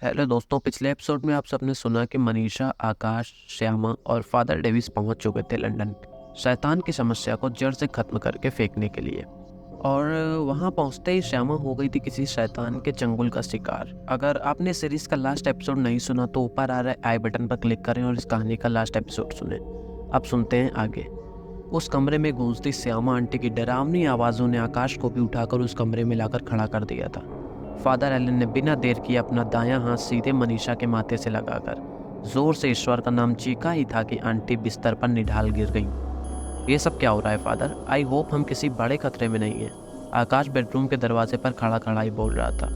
Hello दोस्तों, पिछले episode में आप सबने सुना कि मनीषा, आकाश, श्यामा और फादर डेविस पहुंच चुके थे लंदन शैतान की समस्या को जड़ से खत्म करके फेंकने के लिए। और वहां पहुंचते ही श्यामा हो गई थी किसी शैतान के चंगुल का शिकार। अगर आपने सीरीज का लास्ट एपिसोड नहीं सुना तो ऊपर आ रहा है आई बटन पर क्लिक करें और इस कहानी का लास्ट एपिसोड सुने। अब सुनते हैं आगे। उस कमरे में गूंजती श्यामा आंटी की डरावनी आवाज़ों ने आकाश को भी उठाकर उस कमरे में लाकर खड़ा कर दिया था। फादर एलन ने बिना देर किए अपना दायां हाथ सीधे मनीषा के माथे से लगाकर जोर से ईश्वर का नाम चीखा ही था कि आंटी बिस्तर पर निढाल गिर गई। ये सब क्या हो रहा है फादर? आई होप हम किसी बड़े खतरे में नहीं हैं। आकाश बेडरूम के दरवाजे पर खड़ा खड़ा ही बोल रहा था।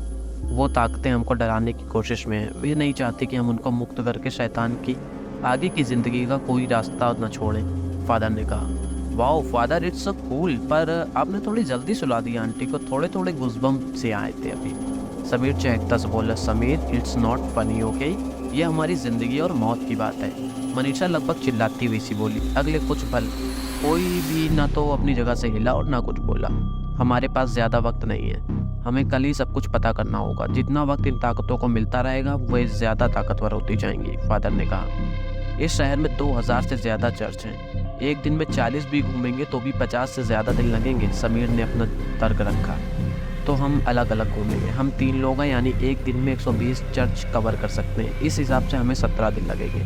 वो ताकतें हमको डराने की कोशिश में हैं। वे नहीं चाहती कि हम उनको मुक्त करके शैतान की आगे की ज़िंदगी का कोई रास्ता न छोड़ें, फादर ने कहा। Wow father, it's so cool, पर आपने थोड़ी जल्दी सुला दी आंटी को। थोड़े थोड़े गुज़बम से आए थे अभी। समीर चहकता से बोला, Sameer it's not funny okay, ये हमारी ज़िंदगी और मौत की बात है। मनीषा लगभग चिल्लाती हुई सी बोली। अगले कुछ पल कोई भी ना तो अपनी जगह से हिला और ना कुछ बोला। हमारे पास ज़्यादा वक्त नहीं है, हमें कल ही सब कुछ पता करना होगा। जितना वक्त इन ताकतों को मिलता रहेगा वे ज़्यादा ताकतवर होती जाएंगी, फादर ने कहा। इस शहर में 2000 से ज़्यादा चर्च हैं। एक दिन में 40 भी घूमेंगे तो भी 50 से ज़्यादा दिन लगेंगे, समीर ने अपना तर्क रखा। तो हम अलग अलग घूमेंगे। हम 3 लोग हैं, यानी एक दिन में 120 चर्च कवर कर सकते हैं। इस हिसाब से हमें 17 दिन लगेंगे,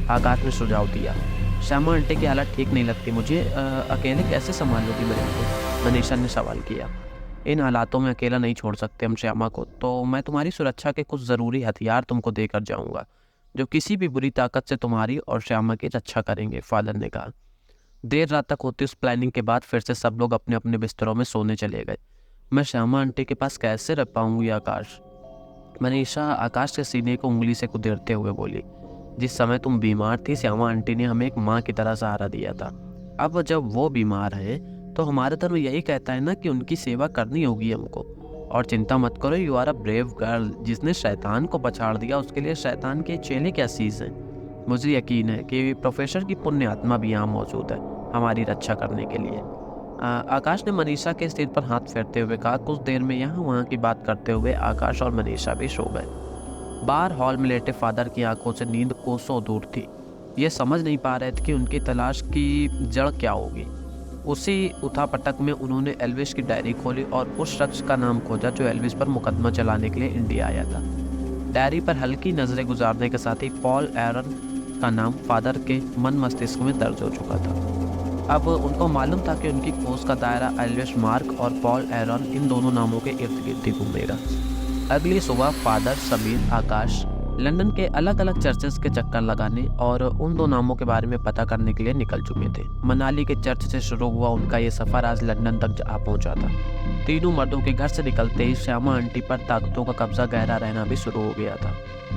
आकाश ने सुझाव दिया। श्यामा आंटी की हालत ठीक नहीं लगती मुझे। अकेले कैसे संभाल लोगी मेरे को? मनीषा ने सवाल किया। इन हालातों में अकेला नहीं छोड़ सकते हम श्यामा को, तो मैं तुम्हारी सुरक्षा के कुछ ज़रूरी हथियार तुमको देकर जाऊँगा जो किसी भी बुरी ताकत से तुम्हारी और श्यामा की रक्षा करेंगे, फादर ने कहा। देर रात तक होती उस प्लानिंग के बाद फिर से सब लोग अपने अपने बिस्तरों में सोने चले गए। मैं श्यामा आंटी के पास कैसे रह पाऊंगी आकाश? मनीषा आकाश के सीने को उंगली से कुदेरते हुए बोली। जिस समय तुम बीमार थी श्यामा आंटी ने हमें एक माँ की तरह सहारा दिया था। अब जब वो बीमार है तो हमारा धर्म यही कहता है ना कि उनकी सेवा करनी होगी हमको। और चिंता मत करो, you are a brave girl. जिसने शैतान को पछाड़ दिया उसके लिए शैतान के चेले क्या चीज़ हैं। मुझे यकीन है कि प्रोफेसर की पुण्य आत्मा भी यहाँ मौजूद है हमारी रक्षा करने के लिए। आकाश ने मनीषा के सिर पर हाथ फेरते हुए कहा। कुछ देर में यहाँ वहाँ की बात करते हुए आकाश और मनीषा भी सो गए। बाहर हॉल में लेटे फादर की आंखों से नींद कोसों दूर थी। ये समझ नहीं पा रहे थे कि उनकी तलाश की जड़ क्या होगी। उसी उठापटक में उन्होंने एल्विस की डायरी खोली और उस शख्स का नाम खोजा जो एल्विस पर मुकदमा चलाने के लिए इंडिया आया था। डायरी पर हल्की नज़रें गुजारने के साथ ही पॉल एरन का नाम फादर के मन मस्तिष्क में दर्ज हो चुका था। अब उनको मालूम था कि उनकी खोज का दायरा एल्विस मार्क और पॉल एरन इन दोनों नामों के इर्द गिर्द ही घूमेगा। अगली सुबह फादर, समीर, आकाश लंदन के अलग अलग चर्चेस के चक्कर लगाने और उन दो नामों के बारे में पता करने के लिए निकल चुके थे। मनाली के चर्च से शुरू हुआ उनका ये सफ़र आज लंदन तक आ पहुंचा था। तीनों मर्दों के घर से निकलते ही श्यामा आंटी पर ताकतों का कब्जा गहरा रहना भी शुरू हो गया था।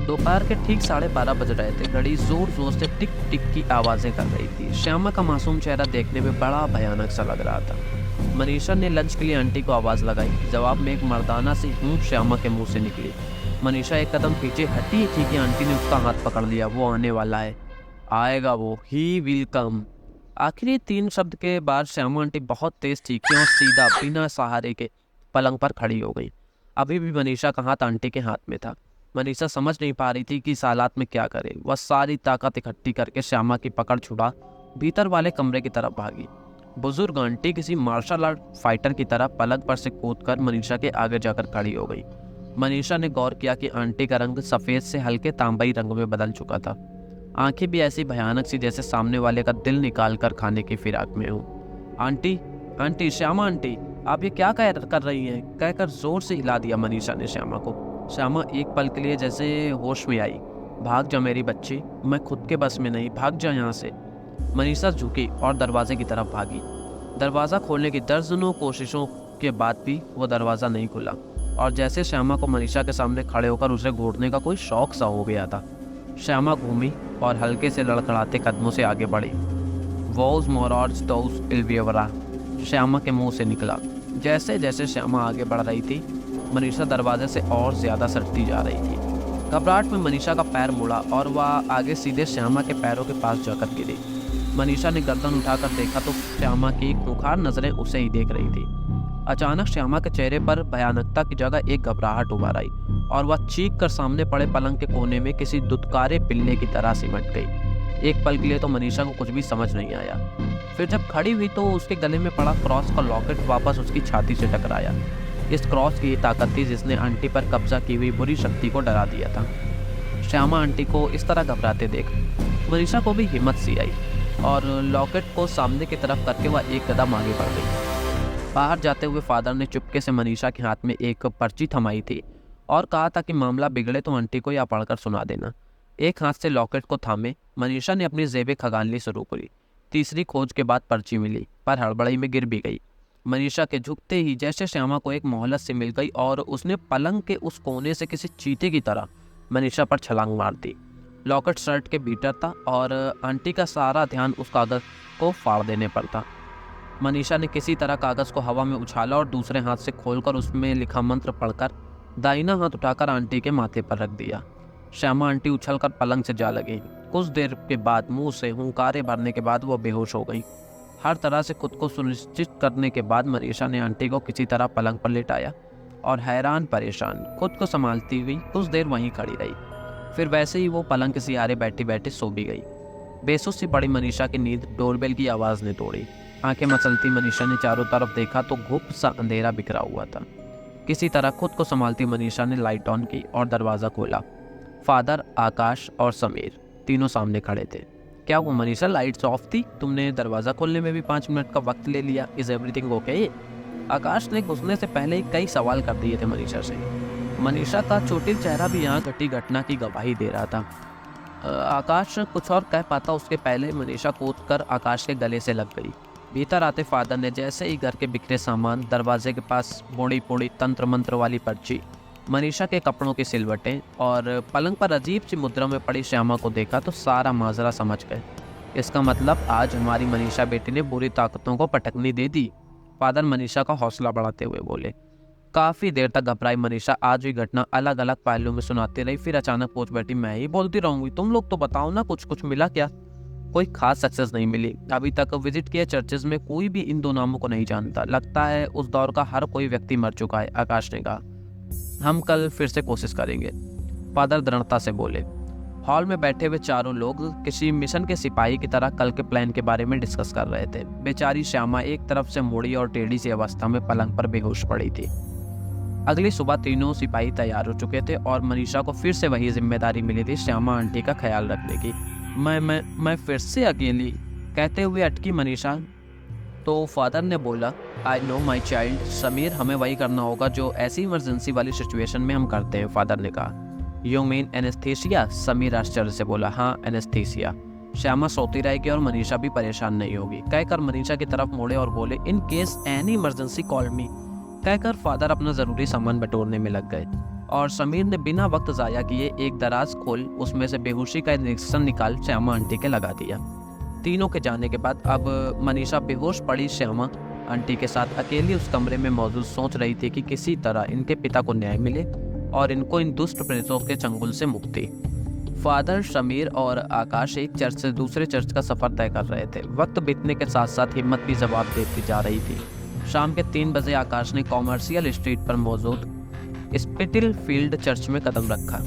दोपहर के ठीक 12:30 बज रहे थे। घड़ी जोर जोर से टिक टिक की आवाज़ें कर रही थी। श्यामा का मासूम चेहरा देखने में बड़ा भयानक सा लग रहा था। मनीषा ने लंच के लिए आंटी को आवाज़ लगाई। जवाब में एक मर्दाना सी श्यामा के मुंह से निकली। मनीषा एक कदम पीछे हटी थी कि आंटी ने उसका हाथ पकड़ लिया। वो आने वाला है, आएगा वो, ही विल कम। आखिरी 3 शब्द के बाद श्यामा आंटी बहुत तेज चीखी और सीधा बिना सहारे के पलंग पर खड़ी हो गई। अभी भी मनीषा का हाथ आंटी के हाथ में था। मनीषा समझ नहीं पा रही थी कि इस हालात में क्या करे। वह सारी ताकत इकट्ठी करके श्यामा की पकड़ छुड़ा भीतर वाले कमरे की तरफ भागी। बुजुर्ग आंटी किसी मार्शल आर्ट फाइटर की तरह पलंग पर से कूदकर मनीषा के आगे जाकर खड़ी हो गई। मनीषा ने गौर किया कि आंटी का रंग सफ़ेद से हल्के तांबई रंग में बदल चुका था। आंखें भी ऐसी भयानक सी जैसे सामने वाले का दिल निकाल कर खाने की फिराक में हो। आंटी, आंटी, श्यामा आंटी, आप ये क्या कर रही हैं? कहकर जोर से हिला दिया मनीषा ने श्यामा को। श्यामा एक पल के लिए जैसे होश में आई। भाग जा मेरी बच्ची, मैं खुद के बस में नहीं, भाग जा यहाँ से। मनीषा झुकी और दरवाजे की तरफ भागी। दरवाज़ा खोलने की दर्जनों कोशिशों के बाद भी वो दरवाज़ा नहीं खुला और जैसे श्यामा को मनीषा के सामने खड़े होकर उसे घूरने का कोई शौक सा हो गया था। श्यामा घूमी और हल्के से लड़खड़ाते कदमों से आगे बढ़ी। वोज मोराज टोस इल्वियवरा श्यामा के मुंह से निकला। जैसे जैसे श्यामा आगे बढ़ रही थी मनीषा दरवाजे से और ज़्यादा सटती जा रही थी। घबराहट में मनीषा का पैर मुड़ा और वह आगे सीधे श्यामा के पैरों के पास जाकर गिरी। मनीषा ने गर्दन उठाकर देखा तो श्यामा की खूंखार नज़रें उसे ही देख रही थी। अचानक श्यामा के चेहरे पर भयानकता की जगह एक घबराहट उभर आई। और वह चीख कर सामने पड़े पलंग के कोने में किसी दुत्कारे पिल्ले की तरह सिमट गई। एक पल के लिए तो मनीषा को कुछ भी समझ नहीं आया। फिर जब खड़ी हुई तो उसके गले में पड़ा क्रॉस का लॉकेट वापस उसकी छाती से टकराया। इस क्रॉस की ताकत थी जिसने आंटी पर कब्जा की हुई बुरी शक्ति को डरा दिया था। श्यामा आंटी को इस तरह घबराते देख मनीषा को भी हिम्मत सी आई और लॉकेट को सामने की तरफ करके वह एक कदम आगे बढ़ गई। बाहर जाते हुए फादर ने चुपके से मनीषा के हाथ में एक पर्ची थमाई थी और कहा था कि मामला बिगड़े तो आंटी को यह पढ़कर सुना देना। एक हाथ से लॉकेट को थामे मनीषा ने अपनी जेबें खंगालनी शुरू करी। तीसरी खोज के बाद पर्ची मिली पर हड़बड़ी में गिर भी गई। मनीषा के झुकते ही जैसे श्यामा को एक मोहलत से मिल गई और उसने पलंग के उस कोने से किसी चीते की तरह मनीषा पर छलांग मार दी। लॉकेट शर्ट के भीतर था और आंटी का सारा ध्यान उस कागज को फाड़ देने पर था। मनीषा ने किसी तरह कागज को हवा में उछाला और दूसरे हाथ से खोलकर उसमें लिखा मंत्र पढ़कर दाहिना हाथ उठाकर आंटी के माथे पर रख दिया। श्यामा आंटी उछलकर पलंग से जा लगी। कुछ देर के बाद मुंह से हुंकारे भरने के बाद वो बेहोश हो गई। हर तरह से खुद को सुनिश्चित करने के बाद मनीषा ने आंटी को किसी तरह पलंग पर लेटाया और हैरान परेशान खुद को संभालती हुई कुछ देर वहीं खड़ी रही। फिर वैसे ही वो पलंग के सहारे बैठी बैठी सो भी गई। बेसुध सी पड़ी मनीषा की नींद डोरबेल की आवाज़ ने तोड़ी। आंखें मसलती मनीषा ने चारों तरफ देखा तो घुप सा अंधेरा बिखरा हुआ था। किसी तरह खुद को संभालती मनीषा ने लाइट ऑन की और दरवाज़ा खोला। फादर, आकाश और समीर तीनों सामने खड़े थे। क्या हुआ मनीषा, लाइट्स ऑफ थी? तुमने दरवाज़ा खोलने में भी 5 मिनट का वक्त ले लिया। Is everything okay? आकाश ने घुसने से पहले ही कई सवाल कर दिए थे मनीषा से। मनीषा का चोटिल चेहरा भी यहाँ घटी घटना की गवाही दे रहा था। आकाश कुछ और कह पाता उसके पहले मनीषा कूद कर आकाश के गले से लग गई। भीतर आते फादर ने जैसे ही घर के बिखरे सामान, दरवाजे के पास बोड़ी पोड़ी तंत्र मंत्र वाली पर्ची, मनीषा के कपड़ों की सिलवटें और पलंग पर अजीब सी मुद्रा में पड़ी श्यामा को देखा तो सारा माजरा समझ गए। इसका मतलब आज हमारी मनीषा बेटी ने बुरी ताकतों को पटकनी दे दी। फादर मनीषा का हौसला बढ़ाते हुए बोले। काफ़ी देर तक घबराई मनीषा आज हुई घटना अलग अलग पहलुओं में सुनाती रही। फिर अचानक पूछ बैठी, मैं ही बोलती रहूंगी, तुम लोग तो बताओ ना, कुछ मिला क्या? कोई खास सक्सेस नहीं मिली। अभी तक विजिट किए चर्चेज में कोई भी इन दो नामों को नहीं जानता। लगता है उस दौर का हर कोई व्यक्ति मर चुका है, आकाश ने कहा। हम कल फिर से कोशिश करेंगे, फादर दृढ़ता से बोले। हॉल में बैठे हुए चारों लोग किसी मिशन के सिपाही की तरह कल के प्लान के बारे में डिस्कस कर रहे थे। बेचारी श्यामा एक तरफ से मुड़ी और टेढ़ी सी अवस्था में पलंग पर बेहोश पड़ी थी। अगली सुबह तीनों सिपाही तैयार हो चुके थे और मनीषा को फिर से वही जिम्मेदारी मिली थी श्यामा आंटी का ख्याल रखने की। मैं फिर से अकेली, कहते हुए अटकी मनीषा। तो फादर ने बोला, I know my child, Sameer, हमें वही करना होगा जो ऐसी इमरजेंसी वाली सिचुएशन में हम करते हैं, फादर ने कहा। You mean anaesthesia? समीर आश्चर्य से बोला। हाँ, एनेस्थीसिया। श्यामा सोती रहेगी और मनीषा भी परेशान नहीं होगी, कहकर मनीषा की तरफ मुड़े और बोले, in case any emergency call मी। कहकर फादर अपना ज़रूरी सामान बटोरने में लग गए और समीर ने बिना वक्त ज़ाया किए एक दराज खोल उसमें से बेहोशी का इंजेक्शन निकाल श्यामा आंटी के लगा दिया। तीनों के जाने के बाद अब मनीषा बेहोश पड़ी श्यामा आंटी के साथ अकेली उस कमरे में मौजूद सोच रही थी कि किसी तरह इनके पिता को न्याय मिले और इनको इन दुष्ट प्रेतों के चंगुल से मुक्ति। फादर, समीर और आकाश एक चर्च से दूसरे चर्च का सफ़र तय कर रहे थे। वक्त बीतने के साथ साथ हिम्मत भी जवाब देती जा रही थी। शाम के 3 बजे आकाश ने कॉमर्शियल स्ट्रीट पर मौजूद स्पिटिल फील्ड चर्च में कदम रखा।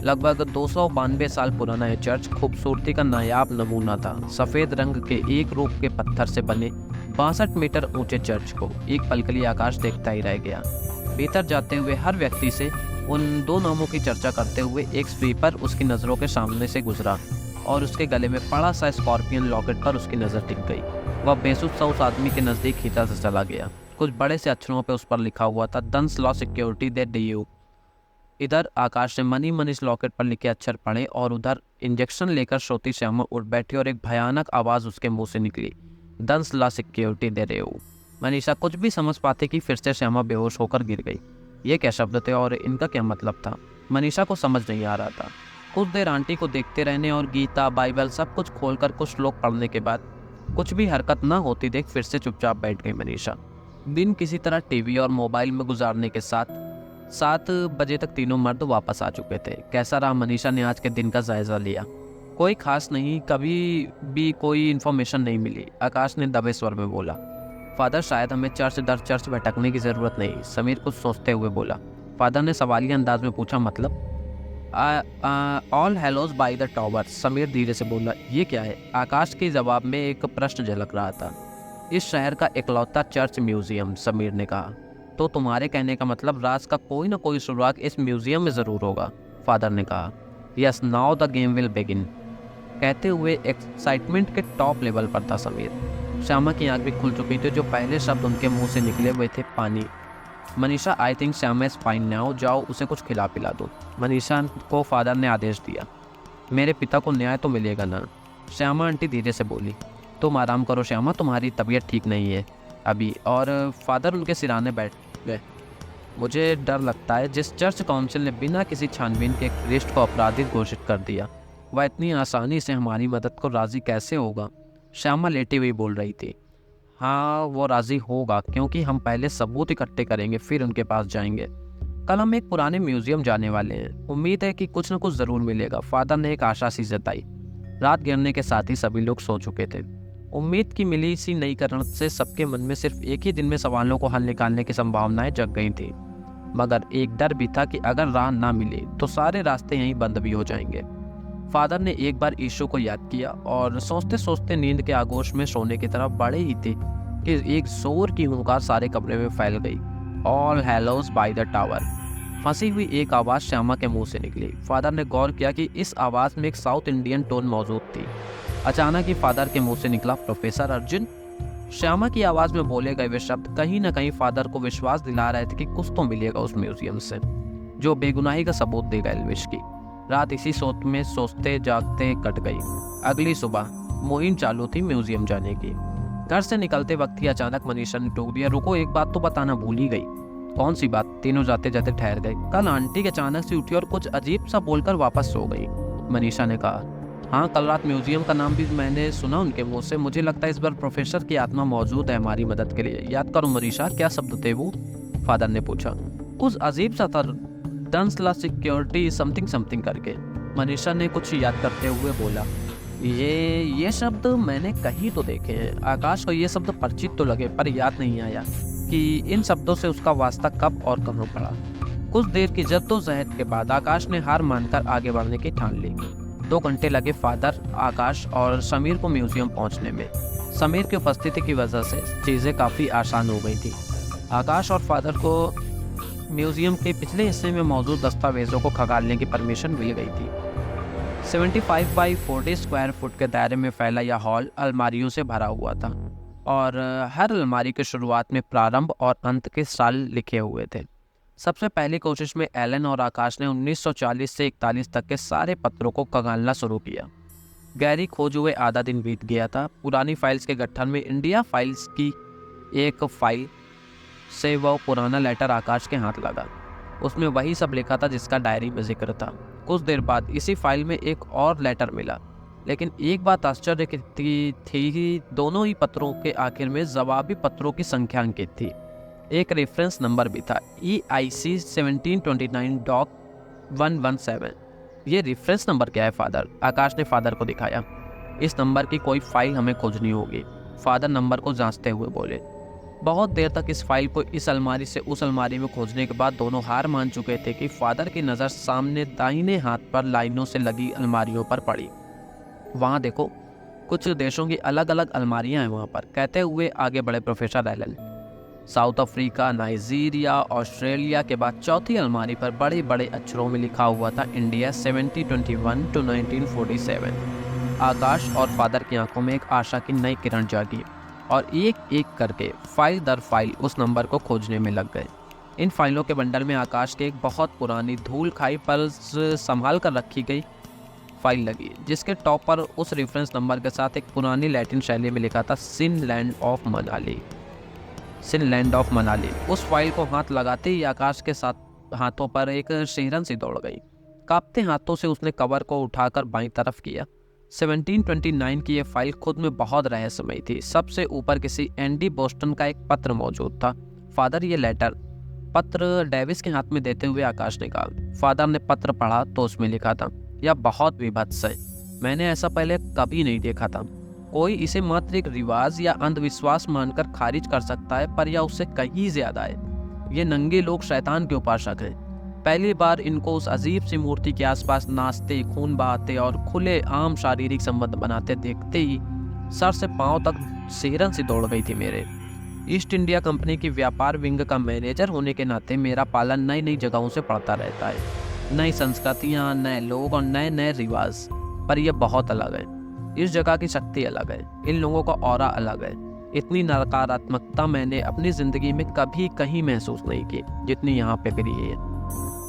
लगभग 292 साल पुराना यह चर्च खूबसूरती का नायाब नमूना था। सफ़ेद रंग के एक रूप के पत्थर से बने 62 मीटर ऊंचे चर्च को एक पल के लिए आकाश देखता ही रह गया। भीतर जाते हुए हर व्यक्ति से उन दो नामों की चर्चा करते हुए एक स्वीपर उसकी नज़रों के सामने से गुजरा और उसके गले में पड़ा सा स्कॉर्पियन लॉकेट पर उसकी नज़र टिक गई। वह बेसुध सा उस आदमी के नज़दीक खींचा से चला गया। कुछ बड़े से अक्षरों पे उस पर लिखा हुआ था, दंस लॉ सिक्योरिटी दे डी। इधर आकाश ने मनी मनीष लॉकेट पर लिखे अक्षर पढ़े और उधर इंजेक्शन लेकर श्रोती श्यामा उठ बैठी और एक भयानक आवाज़ उसके मुंह से निकली, दंस लॉ सिक्योरिटी दे रेऊ। मनीषा कुछ भी समझ पाते कि फिर से श्यामा बेहोश होकर गिर गई। ये क्या शब्द थे और इनका क्या मतलब था? मनीषा को समझ नहीं आ रहा था। कुछ देर आंटी को देखते रहने और गीता, बाइबल सब कुछ खोलकर कुछ श्लोक पढ़ने के बाद कुछ भी हरकत न होती देख फिर से चुपचाप बैठ गई मनीषा। दिन किसी तरह टीवी और मोबाइल में गुजारने के साथ 7 बजे तक तीनों मर्द वापस आ चुके थे। कैसा रहा? मनीषा ने आज के दिन का जायजा लिया। कोई खास नहीं, कभी भी कोई इन्फॉर्मेशन नहीं मिली, आकाश ने दबे स्वर में बोला। फादर, शायद हमें चर्च दर चर्च भटकने की ज़रूरत नहीं, समीर कुछ सोचते हुए बोला। फादर ने सवालिया अंदाज में पूछा, मतलब? All Hallows by the Tower, Sameer धीरे से बोला। ये क्या है? आकाश के जवाब में एक प्रश्न झलक रहा था। इस शहर का इकलौता चर्च म्यूजियम, समीर ने कहा। तो तुम्हारे कहने का मतलब राज का कोई ना कोई सुराग इस म्यूजियम में ज़रूर होगा, फादर ने कहा। Yes, now the game will begin. कहते हुए एक्साइटमेंट के टॉप लेवल पर था समीर। श्यामा की आंख भी खुल चुकी थी। जो पहले शब्द उनके मुंह से निकले हुए थे, पानी। Manisha, I think Shyama is fine now, जाओ उसे कुछ खिला पिला दो, मनीषा को फादर ने आदेश दिया। मेरे पिता को न्याय तो मिलेगा ना, श्यामा आंटी धीरे से बोली। तुम आराम करो श्यामा, तुम्हारी तबीयत ठीक नहीं है अभी। और फादर उनके सिराने बैठ गए। मुझे डर लगता है जिस चर्च काउंसिल ने बिना किसी छानबीन के क्रिस्ट को अपराधी घोषित कर दिया, वह इतनी आसानी से हमारी मदद को राज़ी कैसे होगा? श्यामा लेटी हुई बोल रही थी। हाँ, वो राज़ी होगा, क्योंकि हम पहले सबूत इकट्ठे करेंगे, फिर उनके पास जाएंगे। कल हम एक पुराने म्यूजियम जाने वाले हैं, उम्मीद है कि कुछ न कुछ ज़रूर मिलेगा, फादर ने एक आशा सी जताई। रात गिरने के साथ ही सभी लोग सो चुके थे। उम्मीद की मिली सी नई करण से सबके मन में सिर्फ एक ही दिन में सवालों को हल निकालने की संभावनाएं जग गई थी। मगर एक डर भी था कि अगर राह ना मिले तो सारे रास्ते यहीं बंद भी हो जाएंगे। फादर ने एक बार यीशु को याद किया और सोचते सोचते नींद के आगोश में सोने की तरफ बढ़े ही थे कि एक जोर की हुंकार सारे कमरे में फैल गई। All Hallows by the Tower. फंसी हुई एक आवाज़ श्यामा के मुंह से निकली। फादर ने गौर किया कि इस आवाज़ में एक साउथ इंडियन टोन मौजूद थी। अचानक ही फादर के मुंह से निकला, प्रोफेसर अर्जुन। श्यामा की आवाज़ में बोले गए वे शब्द कहीं न कहीं फादर को विश्वास दिला रहे थे कि कुछ तो मिलेगा उस म्यूजियम से जो बेगुनाही का सबूत देगा एल्विश की। रात इसी सोच में सोचते जागते कट गई। अगली सुबह मुहिम चालू थी म्यूजियम जाने की। घर से निकलते वक्त ही अचानक मनीषा ने टोक दिया, रुको, एक बात तो बताना भूल ही गई। कौन सी बात? तीनों जाते जाते ठहर गए। कल आंटी के अचानक से उठी और कुछ अजीब सा बोलकर वापस सो गई, मनीषा ने कहा। हाँ, कल रात म्यूजियम का नाम भी मैंने सुना उनके मुंह से। मुझे लगता है इस बार प्रोफेसर की आत्मा मौजूद है हमारी मदद के लिए। याद करो मनीषा, क्या शब्द थे वो? फादर ने पूछा। कुछ अजीब सा था, डंसला सिक्योरिटी समथिंग समथिंग करके, मनीषा ने कुछ याद करते हुए बोला। ये शब्द मैंने कहीं तो देखे हैं। आकाश को ये शब्द परिचित तो लगे, पर याद नहीं आया कि इन शब्दों से उसका वास्ता कब और कहाँ पड़ा। कुछ देर की जद्दोजहद के बाद आकाश ने हार मानकर आगे बढ़ने की ठान ली। 2 घंटे लगे फादर, आकाश और समीर को म्यूजियम पहुंचने में। समीर की उपस्थिति की वजह से चीज़ें काफ़ी आसान हो गई थी। आकाश और फादर को म्यूजियम के पिछले हिस्से में मौजूद दस्तावेजों को खंगालने की परमिशन मिल गई थी। 75 बाई 40 स्क्वायर फुट के दायरे में फैला यह हॉल अलमारियों से भरा हुआ था और हर अलमारी की शुरुआत में प्रारंभ और अंत के साल लिखे हुए थे। सबसे पहली कोशिश में एलन और आकाश ने 1940 से 41 तक के सारे पत्रों को खंगालना शुरू किया। गहरी खोज हुए आधा दिन बीत गया था। पुरानी फाइल्स के गठन में इंडिया फाइल्स की एक फाइल से वह पुराना लेटर आकाश के हाथ लगा। उसमें वही सब लिखा था जिसका डायरी में जिक्र था। कुछ देर बाद इसी फाइल में एक और लेटर मिला, लेकिन एक बात आश्चर्य की थी कि दोनों ही पत्रों के आखिर में जवाबी पत्रों की संख्या अंकित थी। एक रेफरेंस नंबर भी था, EIC 1729.117। ये रेफरेंस नंबर क्या है फादर? आकाश ने फादर को दिखाया। इस नंबर की कोई फाइल हमें खोजनी होगी, फादर नंबर को जांचते हुए बोले। बहुत देर तक इस फाइल को इस अलमारी से उस अलमारी में खोजने के बाद दोनों हार मान चुके थे कि फादर की नज़र सामने दाहिने हाथ पर लाइनों से लगी अलमारियों पर पड़ी। वहाँ देखो, कुछ देशों की अलग अलग अलमारियाँ हैं वहाँ पर, कहते हुए आगे बढ़े professor Alan. South Africa, Nigeria, Australia के बाद चौथी अलमारी पर बड़े बड़े अक्षरों में लिखा हुआ था इंडिया 1721 to 1947। आकाश और फादर की आंखों में एक आशा की नई किरण जागी और एक एक करके फाइल दर फाइल उस नंबर को खोजने में लग गए। इन फाइलों के बंडल में आकाश के एक बहुत पुरानी धूल खाई पर संभाल कर रखी गई फाइल लगी, जिसके टॉप पर उस रेफरेंस नंबर के साथ एक पुरानी लैटिन शैली में लिखा था सिन लैंड ऑफ मनाली। उस फाइल को हाथ लगाते ही आकाश के साथ हाथों पर एक सिहरन सी दौड़ गई। कांपते हाथों से उसने कवर को उठाकर बाईं तरफ किया। 1729 की यह फाइल खुद में बहुत रहस्यमयी थी। सबसे ऊपर किसी एंडी बोस्टन का एक पत्र मौजूद था। फादर, ये लेटर। पत्र डेविस के हाथ में देते हुए आकाश ने कहा। फादर ने पत्र पढ़ा तो उसमें लिखा था, यह बहुत विभत्स है, मैंने ऐसा पहले कभी नहीं देखा था। कोई इसे मात्र एक रिवाज या अंधविश्वास मानकर खारिज कर सकता है, पर यह उससे कहीं ज्यादा है। ये नंगे लोग शैतान के उपासक हैं। पहली बार इनको उस अजीब सी मूर्ति के आसपास नाचते, खून बहाते और खुले आम शारीरिक संबंध बनाते देखते ही सर से पांव तक सिहरन सी दौड़ गई थी मेरे। ईस्ट इंडिया कंपनी की व्यापार विंग का मैनेजर होने के नाते मेरा पालन नई नई जगहों से पड़ता रहता है। नई संस्कृतियाँ, नए लोग और नए नए रिवाज। पर यह बहुत अलग है। इस जगह की शक्ति अलग है, इन लोगों का ऑरा अलग है। इतनी नकारात्मकता मैंने अपनी ज़िंदगी में कभी कहीं महसूस नहीं की जितनी यहाँ पे करी है।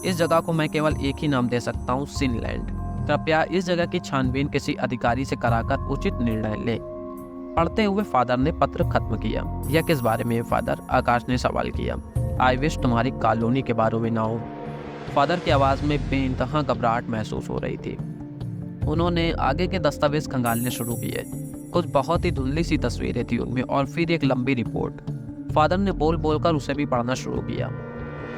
इस जगह को मैं केवल एक ही नाम दे सकता हूँ, सिनलैंड। कृपया इस जगह की छानबीन किसी अधिकारी से कराकर उचित निर्णय लें। पढ़ते हुए फादर ने पत्र खत्म किया। यह किस बारे में है फादर? आकाश ने सवाल किया। आई विश तुम्हारी कॉलोनी के बारे में ना हो। फादर की आवाज़ में बेइंतहा घबराहट महसूस हो रही थी। उन्होंने आगे के दस्तावेज खंगालने शुरू किए। कुछ बहुत ही धुंधली सी तस्वीरें थी उनमें और फिर एक लंबी रिपोर्ट। फादर ने बोल बोलकर उसे भी पढ़ना शुरू किया।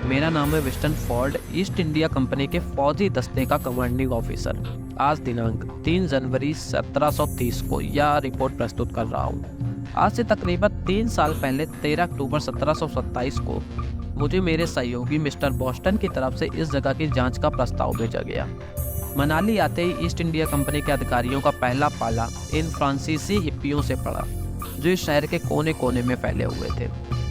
मेरा नाम है Winston Ford, east India company के फौजी दस्ते का कमांडिंग ऑफिसर। आज दिनांक 3 जनवरी 1730 को यह रिपोर्ट प्रस्तुत कर रहा हूँ। आज से तकरीबन 3 साल पहले 13 अक्टूबर 1727 को मुझे मेरे सहयोगी मिस्टर बॉस्टन की तरफ से इस जगह की जांच का प्रस्ताव भेजा गया। मनाली आते ही ईस्ट इंडिया कंपनी के अधिकारियों का पहला पाला इन फ्रांसीसी हिप्पियों से पड़ा जो इस शहर के कोने कोने में फैले हुए थे।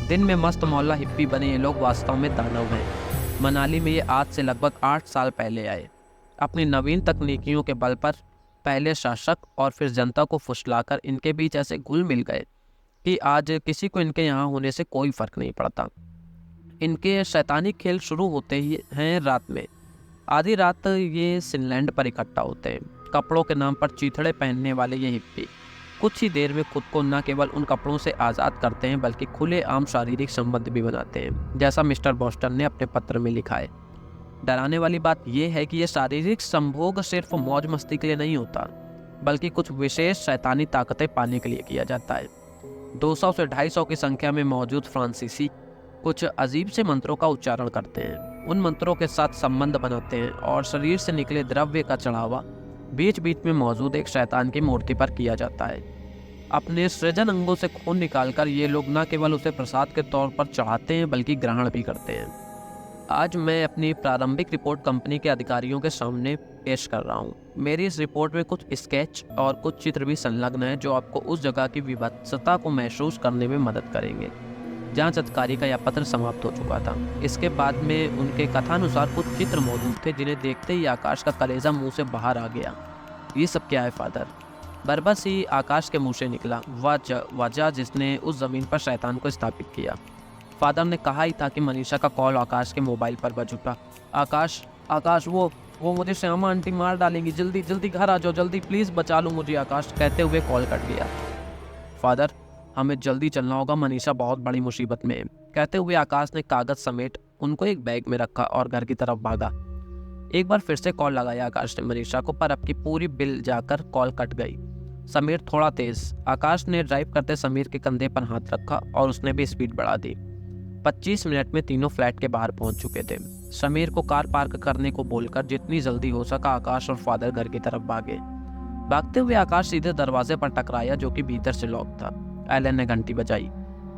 दिन में मस्त मौला हिप्पी बने ये लोग वास्तव में दानव हैं। मनाली में ये आज से लगभग 8 साल पहले आए। अपनी नवीन तकनीकियों के बल पर पहले शासक और फिर जनता को फुसलाकर इनके बीच ऐसे घुल मिल गए कि आज किसी को इनके यहाँ होने से कोई फर्क नहीं पड़ता। इनके शैतानी खेल शुरू होते ही हैं रात में। आधी रात ये सिनलैंड पर इकट्ठा होते हैं। कपड़ों के नाम पर चीथड़े पहनने वाले ये हिप्पी कुछ ही देर में खुद को न केवल उन कपड़ों से आज़ाद करते हैं बल्कि खुले आम शारीरिक संबंध भी बनाते हैं, जैसा मिस्टर बॉस्टन ने अपने पत्र में लिखा है। डराने वाली बात यह है कि यह शारीरिक संभोग सिर्फ मौज मस्ती के लिए नहीं होता बल्कि कुछ विशेष शैतानी ताकतें पाने के लिए किया जाता है। 200 से 250 की संख्या में मौजूद फ्रांसीसी कुछ अजीब से मंत्रों का उच्चारण करते हैं। उन मंत्रों के साथ संबंध बनाते हैं और शरीर से निकले द्रव्य का चढ़ावा बीच बीच में मौजूद एक शैतान की मूर्ति पर किया जाता है। अपने सृजन अंगों से खून निकालकर ये लोग न केवल उसे प्रसाद के तौर पर चढ़ाते हैं बल्कि ग्रहण भी करते हैं। आज मैं अपनी प्रारंभिक रिपोर्ट कंपनी के अधिकारियों के सामने पेश कर रहा हूँ। मेरी इस रिपोर्ट में कुछ स्केच और कुछ चित्र भी संलग्न हैं जो आपको उस जगह की विभत्सता को महसूस करने में मदद करेंगे। जांच अधिकारी का यह पत्र समाप्त हो चुका था। इसके बाद में उनके कथानुसार कुछ चित्र मौजूद थे जिन्हें देखते ही आकाश का कलेजा मुंह से बाहर आ गया। ये सब क्या है फादर? बरबस ही आकाश के मुंह से निकला। वजह जिसने उस जमीन पर शैतान को स्थापित किया। फादर ने कहा ही था कि मनीषा का कॉल आकाश के मोबाइल पर बज उठा। आकाश वो मुझे श्यामा आंटी मार डालेंगी, जल्दी जल्दी घर आ जाओ, जल्दी प्लीज़ बचा लो मुझे, आकाश कहते हुए कॉल कट गया। फादर हमें जल्दी चलना होगा, मनीषा बहुत बड़ी मुसीबत में है, कहते हुए आकाश ने कागज समेट उनको एक बैग में रखा और घर की तरफ भागा। एक बार फिर से कॉल लगाया आकाश ने मनीषा को, पर अब की पूरी बिल जाकर कॉल कट गई। समीर थोड़ा तेज। आकाश ने ड्राइव करते समीर के कंधे पर हाथ रखा और उसने भी स्पीड बढ़ा दी। 25 मिनट में तीनों फ्लैट के बाहर पहुंच चुके थे। समीर को कार पार्क करने को बोलकर जितनी जल्दी हो सका आकाश और फादर घर की तरफ भागे। भागते हुए आकाश सीधे दरवाजे पर टकराया जो कि भीतर से लॉक था। एलन ने घंटी बजाई।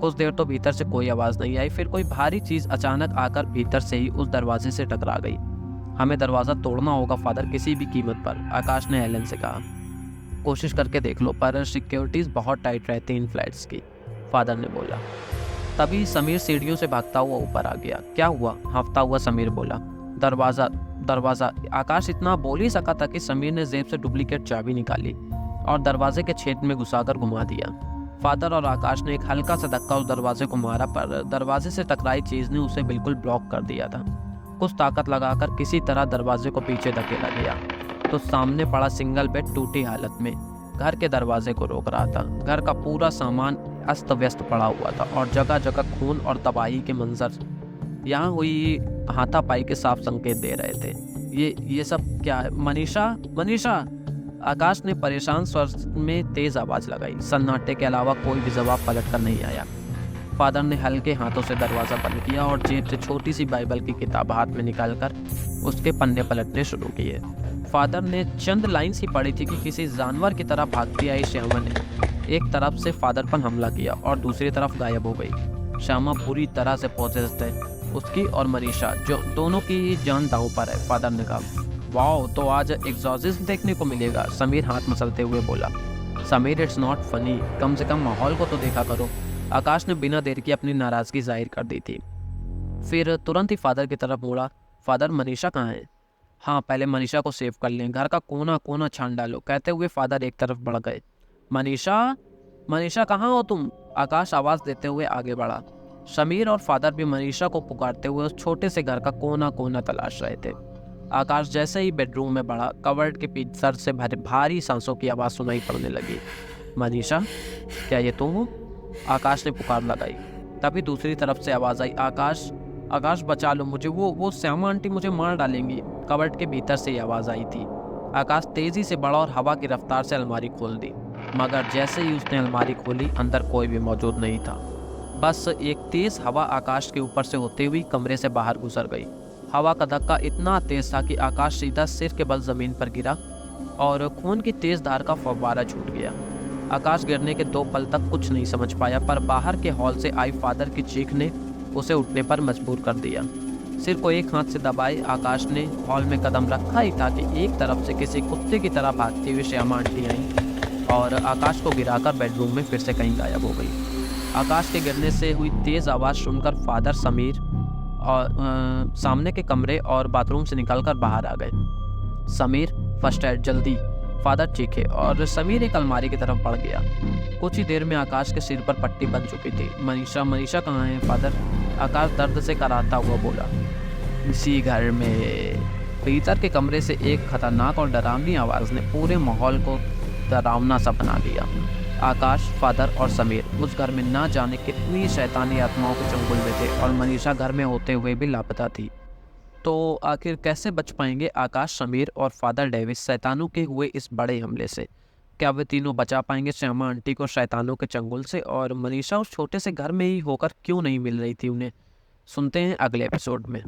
कुछ देर तो भीतर से कोई आवाज नहीं आई, फिर कोई भारी चीज अचानक आकर भीतर से ही उस दरवाजे से टकरा गई। हमें दरवाजा तोड़ना होगा फादर, किसी भी कीमत पर, आकाश ने एलन से कहा। कोशिश करके देख लो, पर सिक्योरिटीज बहुत टाइट रहती इन फ्लैट्स की, फादर ने बोला। तभी समीर सीढ़ियों से भागता हुआ ऊपर आ गया। क्या हुआ? हाँफता हुआ समीर बोला। दरवाजा। आकाश इतना बोल ही सका था कि समीर ने जेब से डुप्लीकेट चाबी निकाली और दरवाजे के छेद में घुसाकर घुमा दिया। फादर और आकाश ने एक हल्का सा धक्का उस दरवाजे को मारा, पर दरवाजे से टकराई चीज ने उसे बिल्कुल ब्लॉक कर दिया था। कुछ ताकत लगाकर किसी तरह दरवाजे को पीछे धकेला गया तो सामने पड़ा सिंगल बेड टूटी हालत में घर के दरवाजे को रोक रहा था। घर का पूरा सामान अस्त व्यस्त पड़ा हुआ था और जगह जगह खून और तबाही के मंजर यहाँ हुई हाथापाई के साफ संकेत दे रहे थे। ये सब क्या है? मनीषा। आकाश ने परेशान स्वर में तेज आवाज लगाई। सन्नाटे के अलावा कोई भी जवाब पलट कर नहीं आया। फादर ने हल्के हाथों से दरवाजा बंद किया और जेब से छोटी सी बाइबल की किताब हाथ में निकालकर उसके पन्ने पलटने शुरू किए। फादर ने चंद लाइन्स ही पढ़ी थी कि किसी जानवर की तरह भागती आई श्यामा ने एक तरफ से फादर पर हमला किया और दूसरी तरफ गायब हो गई। श्यामा पूरी तरह से पोजेस्ड है। उसकी और मनीषा जो दोनों की जान दांव पर है। फादर ने कहा, वाओ, तो आज एग्जॉर्सिस्ट देखने को मिलेगा, समीर हाथ मसलते हुए बोला। समीर, इट्स नॉट फनी, कम से कम माहौल को तो देखा करो। आकाश ने बिना देर की अपनी नाराज़गी जाहिर कर दी थी। फिर तुरंत ही फादर की तरफ मुड़ा। फादर, मनीषा कहाँ है? हाँ, पहले मनीषा को सेव कर लें, घर का कोना कोना छान डालो, कहते हुए फादर एक तरफ बढ़ गए। मनीषा, मनीषा कहाँ हो तुम? आकाश आवाज़ देते हुए आगे बढ़ा। समीर और फादर भी मनीषा को पुकारते हुए उस छोटे से घर का कोना कोना तलाश रहे थे। आकाश जैसे ही बेडरूम में बढ़ा, कवर्ड के भीतर से भारी सांसों की आवाज़ सुनाई पड़ने लगी। मनीषा, क्या ये तुम हो? आकाश ने पुकार लगाई। तभी दूसरी तरफ से आवाज़ आई, आकाश, आकाश बचा लो मुझे, वो श्यामा आंटी मुझे मार डालेंगी। कवर्ड के भीतर से ये आवाज़ आई थी। आकाश तेज़ी से बढ़ा और हवा की रफ्तार से अलमारी खोल दी, मगर जैसे ही उसने अलमारी खोली, अंदर कोई भी मौजूद नहीं था। बस एक तेज़ हवा आकाश के ऊपर से होते हुए कमरे से बाहर गुजर गई। हवा का धक्का इतना तेज था कि आकाश सीधा सिर के बल ज़मीन पर गिरा और खून की तेज धार का फव्वारा छूट गया। आकाश गिरने के 2 पल तक कुछ नहीं समझ पाया, पर बाहर के हॉल से आई फादर की चीख ने उसे उठने पर मजबूर कर दिया। सिर को एक हाथ से दबाए आकाश ने हॉल में कदम रखा ही था कि एक तरफ से किसी कुत्ते की तरह भागती हुई श्यामा आंटी आई और आकाश को गिराकर बेडरूम में फिर से कहीं गायब हो गई। आकाश के गिरने से हुई तेज़ आवाज़ सुनकर फादर, समीर और सामने के कमरे और बाथरूम से निकलकर बाहर आ गए। समीर, फर्स्ट एड जल्दी, फादर चीखे और समीर एक अलमारी की तरफ बढ़ गया। कुछ ही देर में आकाश के सिर पर पट्टी बन चुकी थी। मनीषा, मनीषा कहाँ है फादर? आकाश दर्द से कराहता हुआ बोला, इसी घर में। भीतर के कमरे से एक खतरनाक और डरावनी आवाज़ ने पूरे माहौल को डरावना सा बना दिया। आकाश, फादर और समीर उस घर में ना जाने कितनी शैतानी आत्माओं के चंगुल में थे और मनीषा घर में होते हुए भी लापता थी। तो आखिर कैसे बच पाएंगे आकाश, समीर और फादर डेविस शैतानों के हुए इस बड़े हमले से? क्या वे तीनों बचा पाएंगे श्यामा आंटी को शैतानों के चंगुल से? और मनीषा उस छोटे से घर में ही होकर क्यों नहीं मिल रही थी उन्हें? सुनते हैं अगले एपिसोड में।